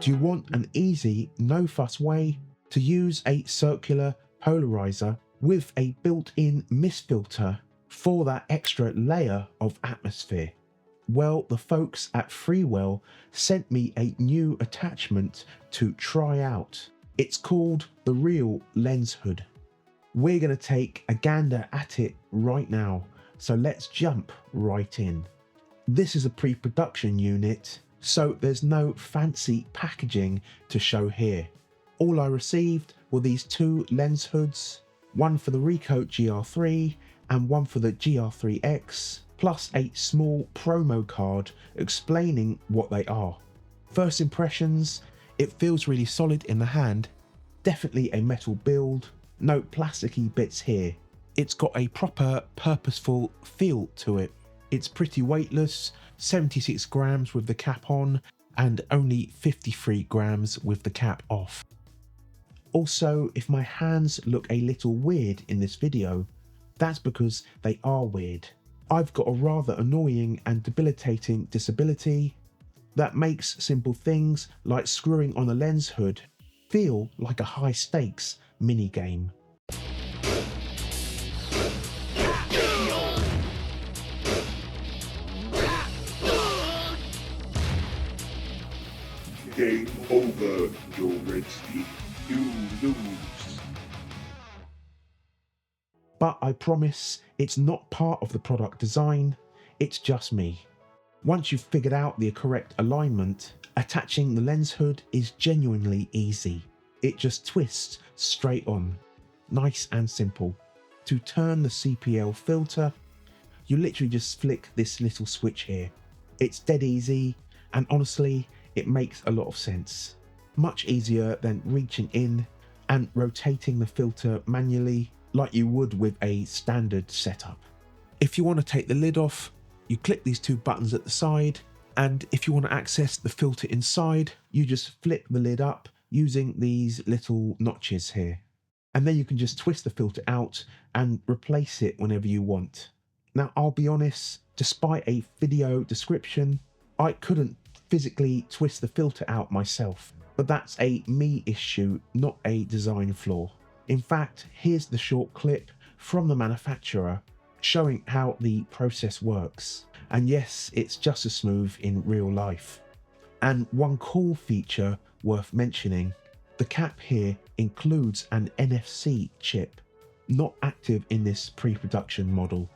Do you want an easy, no-fuss way to use a circular polarizer with a built-in mist filter for that extra layer of atmosphere? Well, the folks at Freewell sent me a new attachment to try out. It's called the Real Lens Hood. We're going to take a gander at it right now, so let's jump right in. This is a pre-production unit, so there's no fancy packaging to show here. All I received were these two lens hoods, one for the Ricoh GR3 and one for the GR3X, plus a small promo card explaining what they are. First impressions, it feels really solid in the hand, definitely a metal build, no plasticky bits here. It's got a proper purposeful feel to it. It's pretty weightless, 76 grams with the cap on and only 53 grams with the cap off. Also, if my hands look a little weird in this video, that's because they are weird. I've got a rather annoying and debilitating disability that makes simple things like screwing on a lens hood feel like a high stakes mini game. Game over, Joe Redstein. You lose. But I promise it's not part of the product design, it's just me. Once you've figured out the correct alignment, attaching the lens hood is genuinely easy. It just twists straight on. Nice and simple. To turn the CPL filter, you literally just flick this little switch here. It's dead easy, and honestly, it makes a lot of sense. Much easier than reaching in and rotating the filter manually like you would with a standard setup. If you want to take the lid off, you click these two buttons at the side, and if you want to access the filter inside, you just flip the lid up using these little notches here. And then you can just twist the filter out and replace it whenever you want. Now, I'll be honest, despite a video description, I couldn't physically twist the filter out myself, but that's a me issue, not a design flaw. In fact, here's the short clip from the manufacturer showing how the process works. And yes, it's just as smooth in real life. And one cool feature worth mentioning, the cap here includes an NFC chip, not active in this pre-production model,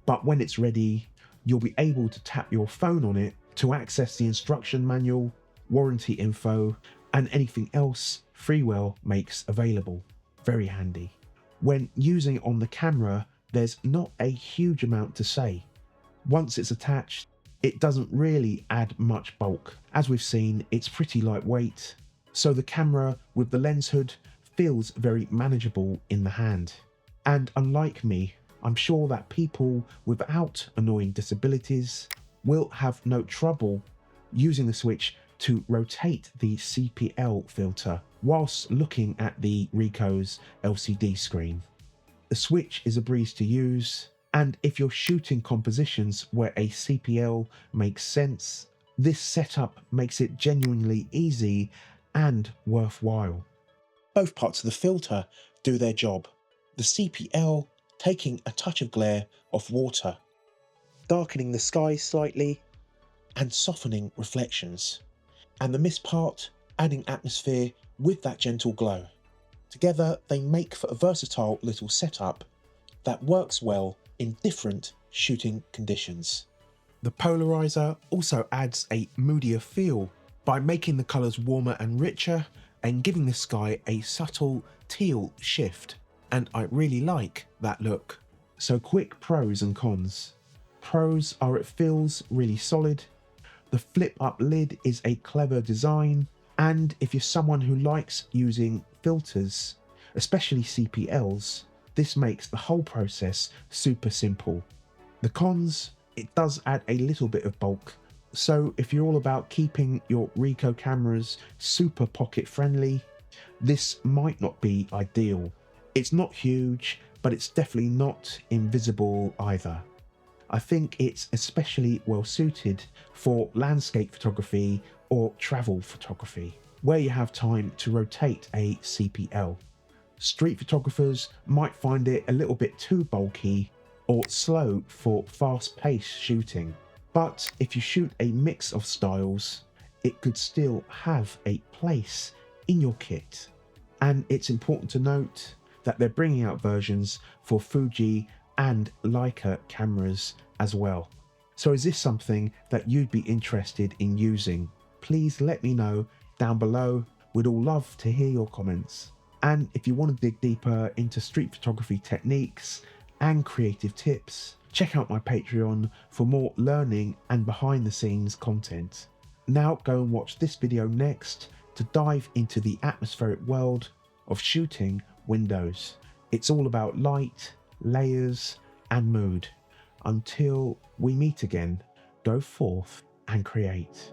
but when it's ready, you'll be able to tap your phone on it to access the instruction manual, warranty info, and anything else Freewell makes available. Very handy. When using it on the camera, there's not a huge amount to say. Once it's attached, it doesn't really add much bulk. As we've seen, it's pretty lightweight, so the camera with the lens hood feels very manageable in the hand. And unlike me, I'm sure that people without annoying disabilities will have no trouble using the switch to rotate the CPL filter whilst looking at the Ricoh's LCD screen. The switch is a breeze to use, and if you're shooting compositions where a CPL makes sense, this setup makes it genuinely easy and worthwhile. Both parts of the filter do their job. The CPL taking a touch of glare off water, darkening the sky slightly and softening reflections, and the mist part adding atmosphere with that gentle glow. Together they make for a versatile little setup that works well in different shooting conditions. The polarizer also adds a moodier feel by making the colours warmer and richer and giving the sky a subtle teal shift, and I really like that look. So quick pros and cons. Pros are it feels really solid, the flip up lid is a clever design, and if you're someone who likes using filters, especially CPLs, this makes the whole process super simple. The cons, it does add a little bit of bulk, so if you're all about keeping your Ricoh cameras super pocket friendly, this might not be ideal. It's not huge, but it's definitely not invisible either. I think it's especially well suited for landscape photography or travel photography. where you have time to rotate a CPL. Street photographers might find it a little bit too bulky or slow for fast-paced shooting. But if you shoot a mix of styles, it could still have a place in your kit. And it's important to note that they're bringing out versions for Fuji and Leica cameras as well. So is this something that you'd be interested in using? Please let me know down below. We'd all love to hear your comments. And if you want to dig deeper into street photography techniques and creative tips, check out my Patreon for more learning and behind the scenes content. Now go and watch this video next to dive into the atmospheric world of shooting windows. It's all about light, layers, and mood. Until we meet again, go forth and create.